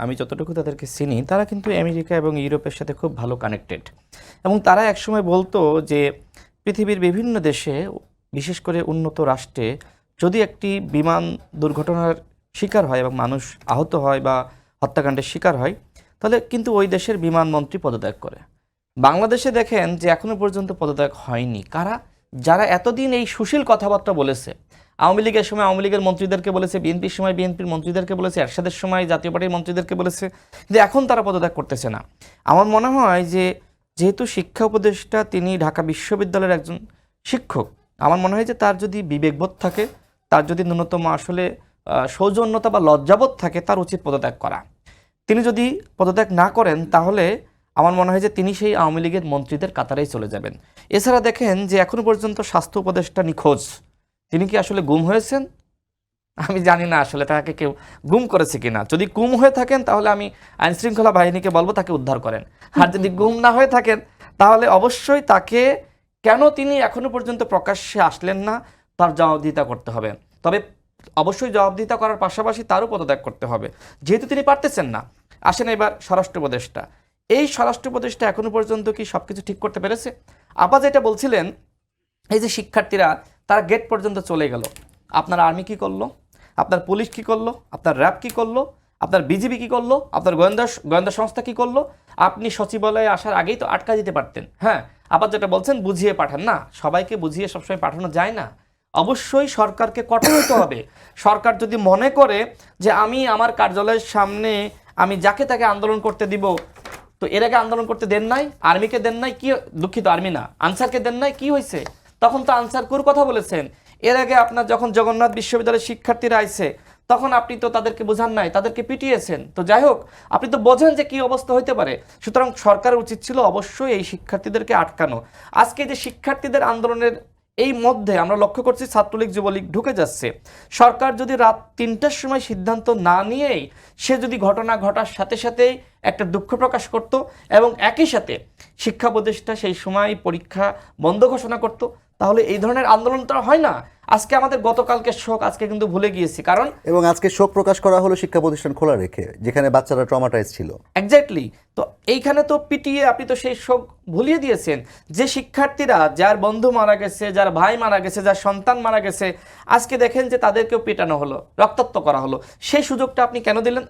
আমি যতটুকু তাদেরকে চিনি তারা কিন্তু আমেরিকা এবং ইউরোপের সাথে খুব ভালো কানেক্টেড, এবং তারা একসময় বলতো যে পৃথিবীর বিভিন্ন দেশে, বিশেষ করে উন্নত রাষ্ট্রে, যদি একটি বিমান দুর্ঘটনার শিকার হয় এবং মানুষ আহত হয় বা হত্যাকাণ্ডের শিকার হয়, তাহলে কিন্তু ওই দেশের বিমানমন্ত্রী পদত্যাগ করে। বাংলাদেশে দেখেন যে এখনো পর্যন্ত পদত্যাগ হয়নি। কারা? যারা এতদিন এই সুশীল কথাবার্তা বলেছে। আওয়ামী লীগের সময় আওয়ামী লীগের মন্ত্রীদেরকে বলেছে, বিএনপির সময় বিএনপির মন্ত্রীদেরকে বলেছে, এরশাদের সময় জাতীয় পার্টির মন্ত্রীদেরকে বলেছে, কিন্তু এখন তারা পদত্যাগ করতেছে না। আমার মনে হয় যে যেহেতু শিক্ষা উপদেষ্টা তিনি ঢাকা বিশ্ববিদ্যালয়ের একজন শিক্ষক, আমার মনে হয় যে তার যদি বিবেকবোধ থাকে, তার যদি ন্যূনতম আসলে সৌজন্যতা বা লজ্জাবোধ থাকে, তার উচিত পদত্যাগ করা। তিনি যদি পদত্যাগ না করেন তাহলে আমার মনে হয় যে তিনি সেই আওয়ামী লীগের মন্ত্রীদের কাতারেই চলে যাবেন। এছাড়া দেখেন যে এখনো পর্যন্ত স্বাস্থ্য উপদেষ্টা নিখোঁজ। তিনি কি আসলে গুম হয়েছেন? আমি জানি না আসলে তাকে কেউ গুম করেছে কিনা। যদি গুম হয়ে থাকেন তাহলে আমি আইনশৃঙ্খলা বাহিনীকে বলবো তাকে উদ্ধার করেন। আর যদি গুম না হয়ে থাকেন তাহলে অবশ্যই তাকে, কেন তিনি এখনো পর্যন্ত প্রকাশ্যে আসলেন না, তার জবাবদিহিতা করতে হবে। তবে অবশ্যই জবাবদিহিতা করার পাশাপাশি তারও পদত্যাগ করতে হবে, যেহেতু তিনি পারতেছেন না। আসেন এবার স্বরাষ্ট্র উপদেষ্টা। এই স্বরাষ্ট্র উপদেষ্টা এখনো পর্যন্ত কি সবকিছু ঠিক করতে পেরেছে? আপা যেটা বলছিলেন, এই যে শিক্ষার্থীরা তারা গেট পর্যন্ত চলে গেল, আপনার আর্মি কি করলো, আপনার পুলিশ কি করলো, আপনার র্যাব কি করলো, আপনার বিজিবি কি করলো, আপনার গোয়েন্দা সংস্থা কি করলো? আপনি সচিবালয়ে আসার আগেই তো আটকা দিতে পারতেন। হ্যাঁ, আবার যেটা বলছেন বুঝিয়ে পাঠান, না, সবাইকে বুঝিয়ে সবসময় পাঠানো যায় না। অবশ্যই সরকারকে কঠোর হতে হবে। সরকার যদি মনে করে যে আমি আমার কার্যালয়ের সামনে আমি যাকে তাকে আন্দোলন করতে দিব, তো এর আগে আন্দোলন করতে দেন নাই, আর্মিকে দেন নাই, কি দুঃখিত আর্মি না, আনসারকে দেন নাই, কি হয়েছে? তখন তো আনসার কুর কথা বলেছেন। এর আগে আপনার যখন জগন্নাথ বিশ্ববিদ্যালয়ের শিক্ষার্থীরা আইছে তখন আপনি তো তাদেরকে বোঝান নাই, তাদেরকে পিটিয়েছেন। তো যাই হোক, আপনি তো বোঝেন যে কি অবস্থা হইতে পারে। সুতরাং সরকারের উচিত ছিল অবশ্যই এই শিক্ষার্থীদেরকে আটকানো। আজকে যে শিক্ষার্থীদের আন্দোলনের এই মধ্যে আমরা লক্ষ্য করছি ছাত্রলীগ যুবলীগ ঢুকে যাচ্ছে। সরকার যদি রাত ৩টার সময় সিদ্ধান্ত না নিয়েই সে যদি ঘটনা ঘটার সাথে সাথেই একটা দুঃখ প্রকাশ করত এবং একই সাথে শিক্ষা উপদেষ্টা সেই সময় পরীক্ষা বন্ধ ঘোষণা করত, তাহলে এই ধরনের আন্দোলন তো হয় না। আজকে আমাদের গতকালকে শোক আজকে কিন্তু ভুলে গিয়েছি, কারণ এবং আজকে শোক প্রকাশ করা হলো শিক্ষা প্রতিষ্ঠান খোলা রেখে, যেখানে বাচ্চারা ট্রমাটাইজ ছিল। এক্স্যাক্টলি। তো এইখানে তো পিটিয়ে আপনি তো সেই শোক ভুলিয়ে দিয়েছেন। যে শিক্ষার্থীরা, যার বন্ধু মারা গেছে, যার ভাই মারা গেছে, যার সন্তান মারা গেছে, আজকে দেখেন যে তাদেরকেও পেটানো হলো, রক্তাক্ত করা হলো, সেই সুযোগটা আপনি কেন দিলেন?